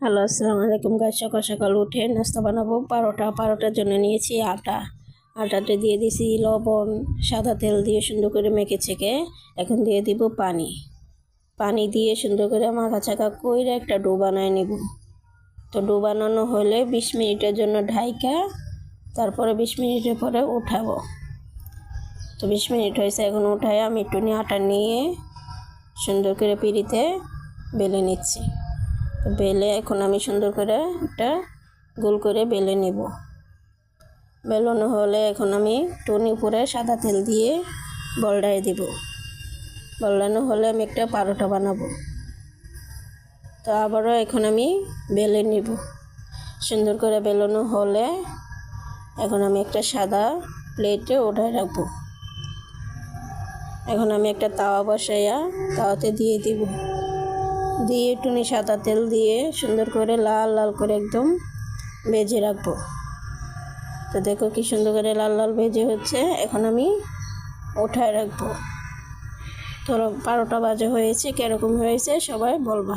Hello, আসসালামু আলাইকুম guys. সকাল সকাল উঠে নাস্তা বানাবো পারোটার জন্য নিয়েছি আটাতে দিয়ে দিয়েছি লবণ, সাদা তেল দিয়ে সুন্দর করে মেখে ছেঁকে এখন দিয়ে দিব পানি দিয়ে সুন্দর করে মাখা চাকা করে একটা ডো বানায় নিব। তো ডো বানানো হলে 20 মিনিটের জন্য ঢাইকা তারপরে 20 মিনিটের পরে উঠাবো। তো 20 মিনিট হয়েছে, এখন উঠায় আমি একটু আটা নিয়ে সুন্দর করে পিঁড়িতে বেলে নিচ্ছি। তো বেলে এখন আমি সুন্দর করে একটা গোল করে বেলে নেব। বেলানো হলে এখন আমি টুনি উপরে সাদা তেল দিয়ে বলডায় দিব। বলডানো হলে আমি একটা পারোটা বানাবো। তো আবারও এখন আমি বেলে নিব। সুন্দর করে বেলানো হলে এখন আমি একটা সাদা প্লেটে উঠায় রাখবো। এখন আমি একটা তাওয়া বসাইয়া তাওয়াতে দিয়ে দিব। দিয়ে টুনি সাদা তেল দিয়ে সুন্দর করে লাল লাল করে একদম ভেজে রাখবো। তো দেখো কি সুন্দর করে লাল লাল ভেজে হচ্ছে, এখন আমি উঠায় রাখবো। তো পারোটা ভাজা হয়েছে, কীরকম হয়েছে সবাই বলবা।